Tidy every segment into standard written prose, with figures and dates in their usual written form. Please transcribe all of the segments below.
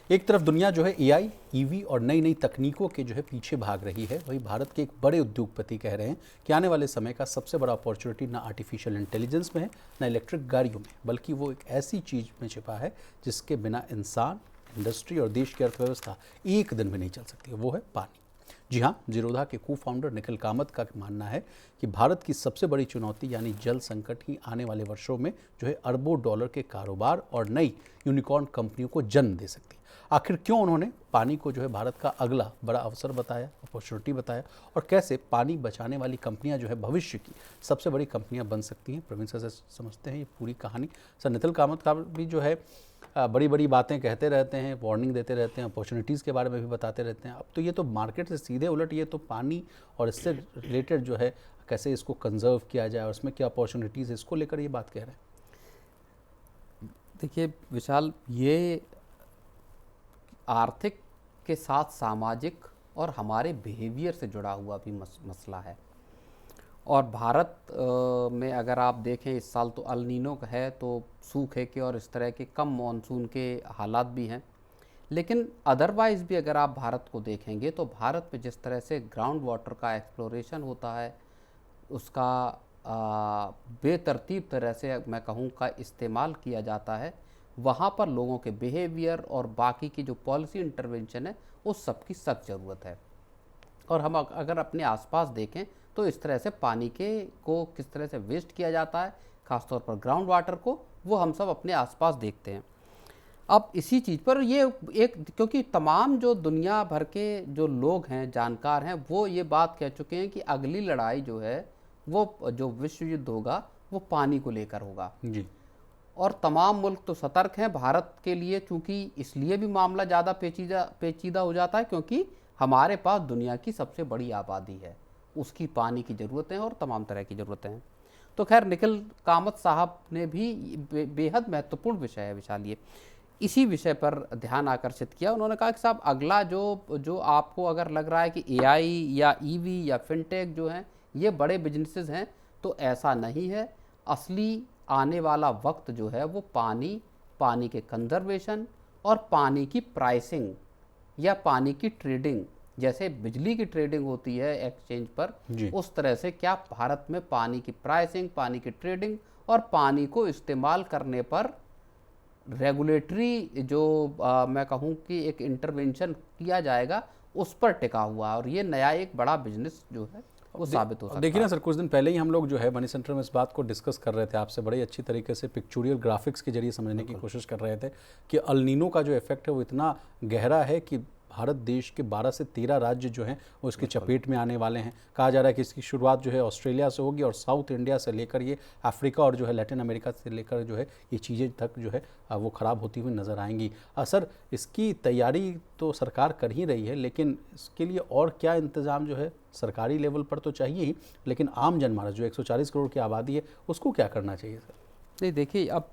एक तरफ दुनिया जो है एआई, ईवी और नई नई तकनीकों के जो है पीछे भाग रही है, वहीं भारत के एक बड़े उद्योगपति कह रहे हैं कि आने वाले समय का सबसे बड़ा अपॉर्चुनिटी ना आर्टिफिशियल इंटेलिजेंस में है, ना इलेक्ट्रिक गाड़ियों में, बल्कि वो एक ऐसी चीज़ में छिपा है जिसके बिना इंसान, इंडस्ट्री और देश की अर्थव्यवस्था एक दिन में नहीं चल सकती। वो है पानी। जी हाँ, जीरोधा के को फाउंडर निखिल कामत का मानना है कि भारत की सबसे बड़ी चुनौती यानी जल संकट ही आने वाले वर्षों में जो है अरबों डॉलर के कारोबार और नई यूनिकॉर्न कंपनियों को जन्म दे सकती है। आखिर क्यों उन्होंने पानी को जो है भारत का अगला बड़ा अवसर बताया, अपॉर्चुनिटी बताया, और कैसे पानी बचाने वाली कंपनियां जो है भविष्य की सबसे बड़ी कंपनियां बन सकती हैं, प्रवीण सर से समझते हैं ये पूरी कहानी। सर, निखिल कामत का भी जो है बड़ी बड़ी बातें कहते रहते हैं, वार्निंग देते रहते हैं, अपॉर्चुनिटीज़ के बारे में भी बताते रहते हैं। अब तो ये तो मार्केट से सीधे उलट, ये तो पानी और इससे रिलेटेड जो है कैसे इसको कंजर्व किया जाए और उसमें क्या अपॉर्चुनिटीज़ है, इसको लेकर ये बात कह रहे हैं। देखिए विशाल, ये आर्थिक के साथ सामाजिक और हमारे बिहेवियर से जुड़ा हुआ भी मसला है। और भारत में अगर आप देखें, इस साल तो अल नीनो है, तो सूखे के और इस तरह के कम मॉनसून के हालात भी हैं। लेकिन अदरवाइज़ भी अगर आप भारत को देखेंगे तो भारत में जिस तरह से ग्राउंड वाटर का एक्सप्लोरेशन होता है, उसका बेतरतीब तरह से मैं कहूँ का इस्तेमाल किया जाता है, वहाँ पर लोगों के बिहेवियर और बाकी की जो पॉलिसी इंटरवेंशन है उस सब की सख्त ज़रूरत है। और हम अगर अपने आसपास देखें तो इस तरह से पानी को किस तरह से वेस्ट किया जाता है, ख़ासतौर पर ग्राउंड वाटर को, वो हम सब अपने आसपास देखते हैं। अब इसी चीज़ पर ये एक, क्योंकि तमाम जो दुनिया भर के जो लोग हैं, जानकार हैं, वो ये बात कह चुके हैं कि अगली लड़ाई जो है वो जो विश्व युद्ध होगा वो पानी को लेकर होगा जी। और तमाम मुल्क तो सतर्क हैं। भारत के लिए चूँकि इसलिए भी मामला ज़्यादा पेचीदा हो जाता है क्योंकि हमारे पास दुनिया की सबसे बड़ी आबादी है, उसकी पानी की ज़रूरतें हैं और तमाम तरह की ज़रूरतें हैं। तो खैर, निखिल कामत साहब ने भी बेहद महत्वपूर्ण विषय है विशाल, ये इसी विषय पर ध्यान आकर्षित किया। उन्होंने कहा कि साहब, अगला जो आपको अगर लग रहा है कि एआई या ईवी या फिनटेक जो हैं ये बड़े बिजनेसेस हैं, तो ऐसा नहीं है। असली आने वाला वक्त जो है वो पानी के कंजर्वेशन और पानी की प्राइसिंग या पानी की ट्रेडिंग, जैसे बिजली की ट्रेडिंग होती है एक्सचेंज पर, उस तरह से क्या भारत में पानी की प्राइसिंग, पानी की ट्रेडिंग और पानी को इस्तेमाल करने पर रेगुलेटरी जो मैं कहूँ कि एक इंटरवेंशन किया जाएगा, उस पर टिका हुआ है। और ये नया एक बड़ा बिजनेस जो है वो साबित हो सकता है। देखिए ना सर, कुछ दिन पहले ही हम लोग जो है मनी सेंटर में इस बात को डिस्कस कर रहे थे आपसे, बड़ी अच्छी तरीके से पिक्चुरियल ग्राफिक्स के जरिए समझने की कोशिश कर रहे थे कि अल नीनो का जो इफेक्ट है वो इतना गहरा है कि भारत देश के 12 से 13 राज्य जो हैं वो इसकी चपेट में आने वाले हैं। कहा जा रहा है कि इसकी शुरुआत जो है ऑस्ट्रेलिया से होगी और साउथ इंडिया से लेकर ये अफ्रीका और जो है लैटिन अमेरिका से लेकर जो है ये चीज़ें तक जो है वो ख़राब होती हुई नज़र आएंगी। सर, इसकी तैयारी तो सरकार कर ही रही है, लेकिन इसके लिए और क्या इंतज़ाम जो है सरकारी लेवल पर तो चाहिए ही, लेकिन आम जनमानस जो 140 करोड़ की आबादी है उसको क्या करना चाहिए सर? नहीं, देखिए, अब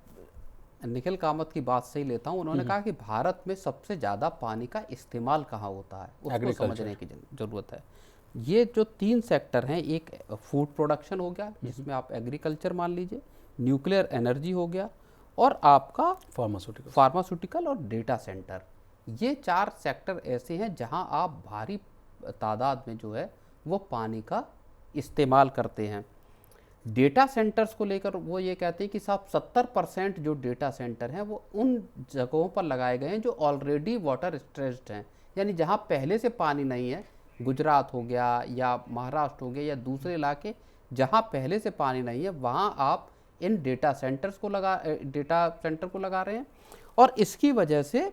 निखिल कामत की बात सही लेता हूँ। उन्होंने कहा कि भारत में सबसे ज़्यादा पानी का इस्तेमाल कहाँ होता है, उसको समझने की ज़रूरत है। ये जो 3 सेक्टर हैं, एक फूड प्रोडक्शन हो गया जिसमें आप एग्रीकल्चर मान लीजिए, न्यूक्लियर एनर्जी हो गया और आपका फार्मास्यूटिकल और डेटा सेंटर। ये 4 सेक्टर ऐसे हैं जहाँ आप भारी तादाद में जो है वो पानी का इस्तेमाल करते हैं। डेटा सेंटर्स को लेकर वो ये कहते हैं कि साहब 70% जो डेटा सेंटर हैं वो उन जगहों पर लगाए गए हैं जो ऑलरेडी वाटर स्ट्रेस्ड हैं, यानी जहाँ पहले से पानी नहीं है। गुजरात हो गया या महाराष्ट्र हो गया या दूसरे इलाके जहाँ पहले से पानी नहीं है, वहाँ आप इन डेटा सेंटर को लगा रहे हैं। और इसकी वजह से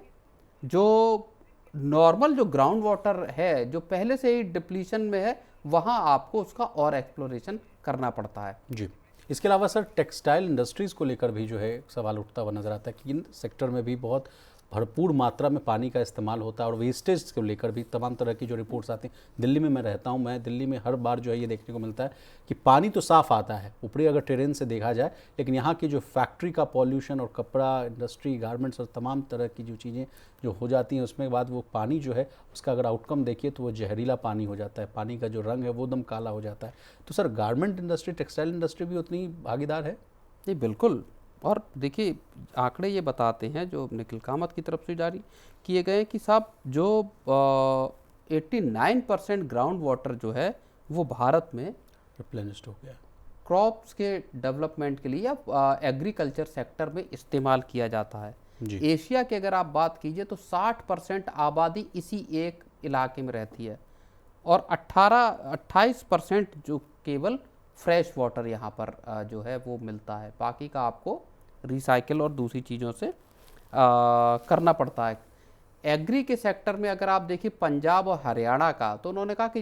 जो नॉर्मल जो ग्राउंड वाटर है जो पहले से ही डिप्लीशन में है, वहाँ आपको उसका और एक्सप्लोरेशन करना पड़ता है। जी। इसके अलावा सर, टेक्सटाइल इंडस्ट्रीज़ को लेकर भी जो है सवाल उठता हुआ नज़र आता है कि इन सेक्टर में भी बहुत भरपूर मात्रा में पानी का इस्तेमाल होता है और वेस्टेज को लेकर भी तमाम तरह की जो रिपोर्ट्स आती हैं। दिल्ली में मैं रहता हूँ, मैं दिल्ली में हर बार जो है ये देखने को मिलता है कि पानी तो साफ़ आता है ऊपरी अगर टेरेन से देखा जाए, लेकिन यहाँ की जो फैक्ट्री का पॉल्यूशन और कपड़ा इंडस्ट्री, गारमेंट्स और तमाम तरह की जो चीज़ें जो हो जाती हैं, उसमें बाद वो पानी जो है उसका अगर आउटकम देखिए तो वो जहरीला पानी हो जाता है, पानी का जो रंग है वो एकदम काला हो जाता है। तो sir, garment industry, textile industry भी उतनी भागीदार है? जी बिल्कुल। और देखिए आंकड़े ये बताते हैं जो निखिल कामत की तरफ से जारी किए गए हैं कि साहब जो 89% ग्राउंड वाटर जो है वो भारत में रिप्लेनिश्ड हो गया, क्रॉप्स के डेवलपमेंट के लिए या एग्रीकल्चर सेक्टर में इस्तेमाल किया जाता है। जी। एशिया की अगर आप बात कीजिए तो 60% आबादी इसी एक इलाके में रहती है और 28% जो केवल फ्रेश वाटर यहाँ पर जो है वो मिलता है, बाकी का आपको रिसाइकिल और दूसरी चीज़ों से करना पड़ता है। एग्री के सेक्टर में अगर आप देखिए पंजाब और हरियाणा का, तो उन्होंने कहा कि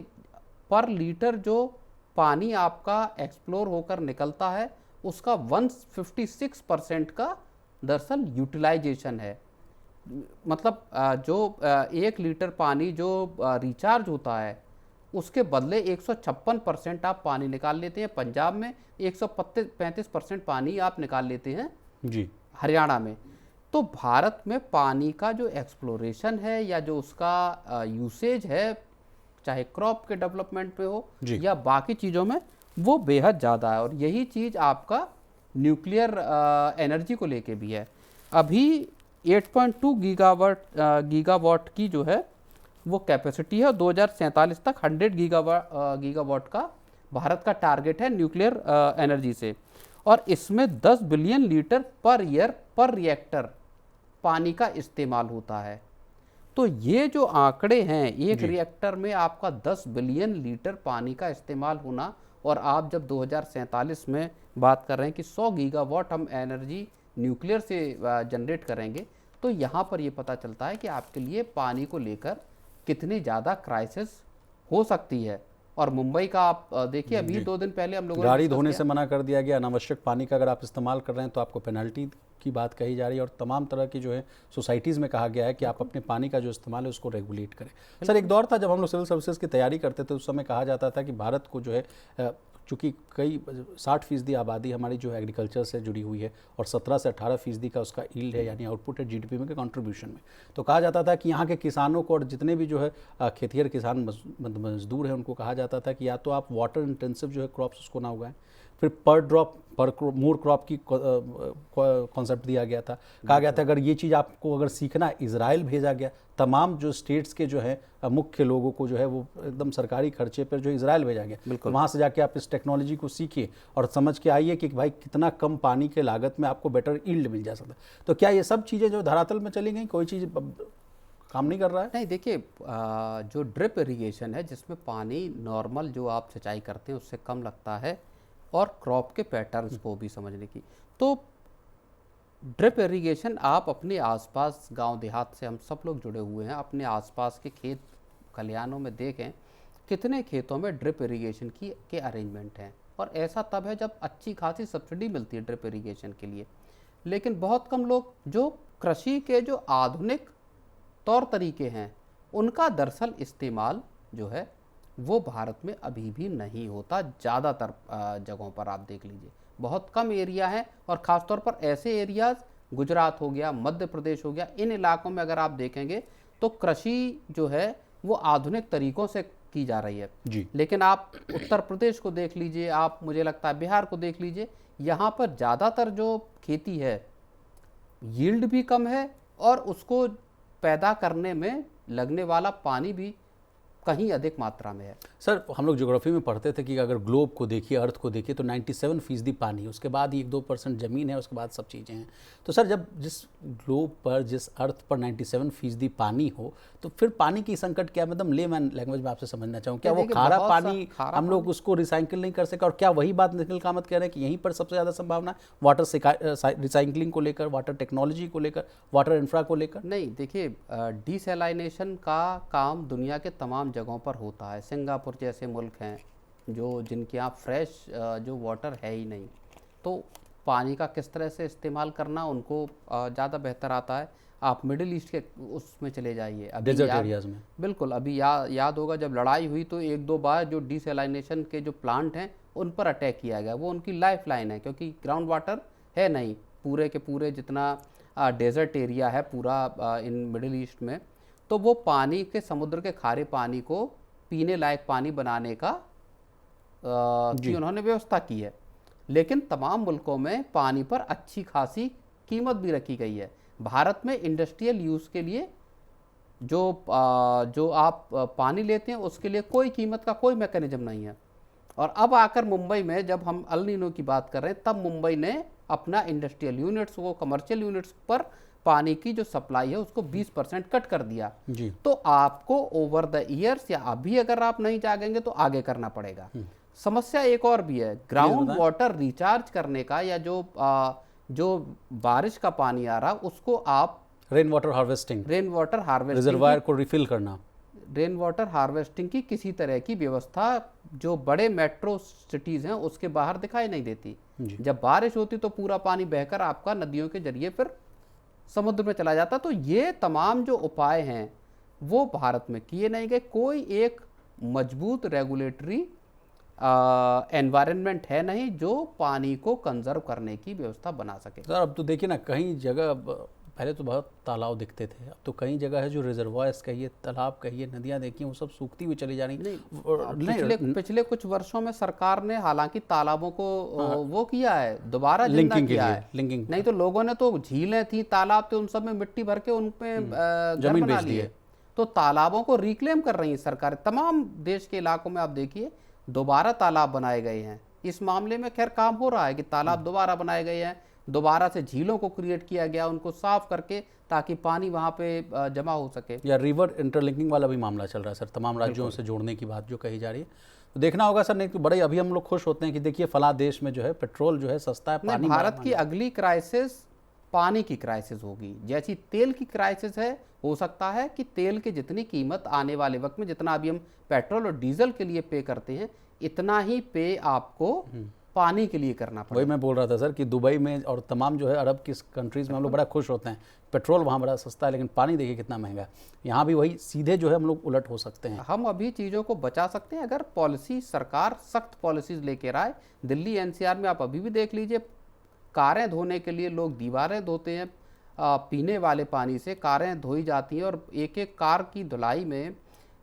पर लीटर जो पानी आपका एक्सप्लोर होकर निकलता है उसका 156% का दरअसल यूटिलाइजेशन है। मतलब जो 1 लीटर पानी जो रिचार्ज होता है उसके बदले 156% आप पानी निकाल लेते हैं पंजाब में, 135% पानी आप निकाल लेते हैं जी हरियाणा में। तो भारत में पानी का जो एक्सप्लोरेशन है या जो उसका यूसेज है, चाहे क्रॉप के डेवलपमेंट पे हो या बाकी चीज़ों में, वो बेहद ज़्यादा है। और यही चीज़ आपका न्यूक्लियर एनर्जी को लेके भी है। अभी 8.2 गीगावाट की जो है वो कैपेसिटी है और 2047 तक 100 गीगावाट का भारत का टारगेट है न्यूक्लियर एनर्जी से। और इसमें 10 बिलियन लीटर पर ईयर पर रिएक्टर पानी का इस्तेमाल होता है। तो ये जो आंकड़े हैं, एक रिएक्टर में आपका 10 बिलियन लीटर पानी का इस्तेमाल होना, और आप जब 2047 में बात कर रहे हैं कि 100 गीगावाट हम एनर्जी न्यूक्लियर से जनरेट करेंगे, तो यहाँ पर ये पता चलता है कि आपके लिए पानी को लेकर कितनी ज़्यादा क्राइसिस हो सकती है। और मुंबई का आप देखिए, अभी 2 दिन पहले हम लोगों ने गाड़ी धोने से मना कर दिया गया, अनावश्यक पानी का अगर आप इस्तेमाल कर रहे हैं तो आपको पेनल्टी की बात कही जा रही है, और तमाम तरह की जो है सोसाइटीज़ में कहा गया है कि आप अपने पानी का जो इस्तेमाल है उसको रेगुलेट करें। सर, एक दौर था जब हम लोग सिविल सर्विसेज की तैयारी करते थे, उस समय कहा जाता था कि भारत को जो है चूँकि कई 60% आबादी हमारी जो है एग्रीकल्चर से जुड़ी हुई है और 17 से 18% का उसका यील्ड है, यानी आउटपुट है जीडीपी में के कंट्रीब्यूशन में। तो कहा जाता था कि यहाँ के किसानों को और जितने भी जो है खेतिहर किसान मजदूर हैं उनको कहा जाता था कि या तो आप वाटर इंटेंसिव जो है क्रॉप्स उसको ना उगाएं, फिर पर ड्रॉप पर मोर क्रॉप की कॉन्सेप्ट दिया गया था। कहा गया था अगर ये चीज़ आपको अगर सीखना है, इजराइल भेजा गया, तमाम जो स्टेट्स के जो है मुख्य लोगों को जो है वो एकदम सरकारी खर्चे पर जो इजराइल भेजा गया, तो वहाँ से जाके आप इस टेक्नोलॉजी को सीखिए और समझ के आइए कि भाई कितना कम पानी के लागत में आपको बेटर यील्ड मिल जा सकता है। तो क्या ये सब चीज़ें जो धरातल में चली गई, कोई चीज़ काम नहीं कर रहा है? नहीं, देखिए जो ड्रिप इरिगेशन है जिसमें पानी नॉर्मल जो आप सिंचाई करते हैं उससे कम लगता है, और क्रॉप के पैटर्न्स को भी समझने की, तो ड्रिप इरिगेशन आप अपने आसपास गांव देहात से हम सब लोग जुड़े हुए हैं, अपने आसपास के खेत खलिहानों में देखें कितने खेतों में ड्रिप इरिगेशन के अरेंजमेंट हैं। और ऐसा तब है जब अच्छी खासी सब्सिडी मिलती है ड्रिप इरिगेशन के लिए। लेकिन बहुत कम लोग जो कृषि के जो आधुनिक तौर तरीके हैं उनका दरअसल इस्तेमाल जो है वो भारत में अभी भी नहीं होता। ज़्यादातर जगहों पर आप देख लीजिए, बहुत कम एरिया है, और ख़ासतौर पर ऐसे एरियाज़, गुजरात हो गया, मध्य प्रदेश हो गया, इन इलाकों में अगर आप देखेंगे तो कृषि जो है वो आधुनिक तरीक़ों से की जा रही है जी। लेकिन आप उत्तर प्रदेश को देख लीजिए, आप मुझे लगता है बिहार को देख लीजिए, यहाँ पर ज़्यादातर जो खेती है यील्ड भी कम है और उसको पैदा करने में लगने वाला पानी भी कहीं अधिक मात्रा में है। सर, हम लोग ज्योग्राफी में पढ़ते थे कि अगर ग्लोब को देखिए, अर्थ को देखिए, तो 97% पानी, उसके बाद 1-2% ज़मीन है, उसके बाद सब चीज़ें हैं। तो सर, जब जिस ग्लोब पर, जिस अर्थ पर 97% पानी हो, तो फिर पानी की संकट क्या, मतलब लेमैन लैंग्वेज में आपसे समझना चाहूँ, क्या वो खारा पानी हम लोग उसको रिसाइकिल नहीं कर सके? और क्या वही बात निखिल कामत कह रहे हैं कि यहीं पर सबसे ज़्यादा संभावना है वाटर रिसाइकलिंग को लेकर, वाटर टेक्नोलॉजी को लेकर, वाटर इंफ्रा को लेकर? नहीं, देखिए डिसैलिनेशन का काम दुनिया के तमाम जगहों पर होता है। सिंगापुर जैसे मुल्क हैं जो जिनके यहाँ फ्रेश जो वाटर है ही नहीं, तो पानी का किस तरह से इस्तेमाल करना उनको ज़्यादा बेहतर आता है। आप मिडिल ईस्ट के उसमें चले जाइए, अभी डेजर्ट एरियाज में। बिल्कुल, अभी याद होगा जब लड़ाई हुई तो 1-2 बार जो डिसैलिनेशन के जो प्लांट हैं उन पर अटैक किया गया। वो उनकी लाइफ लाइन है, क्योंकि ग्राउंड वाटर है नहीं पूरे के पूरे जितना डेजर्ट एरिया है पूरा इन मिडिल ईस्ट में। तो वो पानी के, समुद्र के खारे पानी को पीने लायक पानी बनाने का की उन्होंने व्यवस्था की है। लेकिन तमाम मुल्कों में पानी पर अच्छी खासी कीमत भी रखी गई है। भारत में इंडस्ट्रियल यूज़ के लिए जो आप पानी लेते हैं उसके लिए कोई कीमत का कोई मैकेनिज्म नहीं है। और अब आकर मुंबई में जब हम अल नीनो की बात कर रहे हैं, तब मुंबई ने अपना इंडस्ट्रियल यूनिट्स को, कमर्शियल यूनिट्स पर पानी की जो सप्लाई है उसको 20% कट कर दिया जी। तो आपको ओवर द ईयर्स या अभी अगर आप नहीं जागेंगे तो आगे करना पड़ेगा। समस्या एक और भी है, ग्राउंड वाटर रिचार्ज करने का, या जो बारिश का पानी आ रहा उसको आप रेन वाटर हार्वेस्टिंग रिजर्वायर को रिफिल करना, रेन वाटर हार्वेस्टिंग की किसी तरह की व्यवस्था जो बड़े मेट्रो सिटीज़ हैं उसके बाहर दिखाई नहीं देती। जब बारिश होती तो पूरा पानी बहकर आपका नदियों के जरिए फिर समुद्र में चला जाता। तो ये तमाम जो उपाय हैं वो भारत में किए नहीं गए। कोई एक मजबूत रेगुलेटरी एनवायरनमेंट है नहीं जो पानी को कंजर्व करने की व्यवस्था बना सके। सर अब तो देखिए ना, कहीं जगह पहले तो बहुत तालाब दिखते थे, अब तो कई जगह है जो रिजर्वायर्स कहिए, तालाब कहिए, नदियां देखिए, वो सब सूखती हुई चली जा रही। पिछले कुछ वर्षों में सरकार ने हालांकि तालाबों को वो किया है, दोबारा जिंदा किया है, लिंकिंग। नहीं तो लोगों ने तो झीलें थी, तालाब थे, उन सब में मिट्टी भर के उन पे घर बना लिए। तो तालाबों को रिक्लेम कर रही है सरकार। तमाम देश के इलाकों में आप देखिए दोबारा तालाब बनाए गए हैं। इस मामले में खैर काम हो रहा है कि तालाब दोबारा बनाए गए हैं, दोबारा से झीलों को क्रिएट किया गया, उनको साफ करके ताकि पानी वहाँ पे जमा हो सके। या रिवर इंटरलिंकिंग वाला भी मामला चल रहा है सर, तमाम राज्यों से जोड़ने की बात जो कही जा रही है, तो देखना होगा सर। नहीं तो बड़े अभी हम लोग खुश होते हैं कि देखिए फला देश में जो है पेट्रोल जो है सस्ता है, पानी। भारत की अगली क्राइसिस पानी की क्राइसिस होगी। जैसी तेल की क्राइसिस है, हो सकता है कि तेल की जितनी कीमत आने वाले वक्त में, जितना अभी हम पेट्रोल और डीजल के लिए पे करते हैं, इतना ही पे आपको पानी के लिए करना पड़ेगा। वही मैं बोल रहा था सर कि दुबई में और तमाम जो है अरब की कंट्रीज़ में हम लोग बड़ा खुश होते हैं, पेट्रोल वहाँ बड़ा सस्ता है, लेकिन पानी देखिए कितना महंगा है। यहाँ भी वही सीधे जो है हम लोग उलट हो सकते हैं। हम अभी चीज़ों को बचा सकते हैं अगर पॉलिसी, सरकार सख्त पॉलिसीज़ लेकर आए। दिल्ली एनसीआर में आप अभी भी देख लीजिए, कारें धोने के लिए लोग दीवारें धोते हैं, पीने वाले पानी से कारें धोई जाती हैं, और एक एक कार की धुलाई में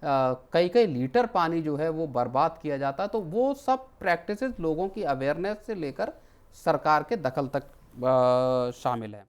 कई कई लीटर पानी जो है वो बर्बाद किया जाता है। तो वो सब प्रैक्टिसेस लोगों की अवेयरनेस से लेकर सरकार के दखल तक शामिल है।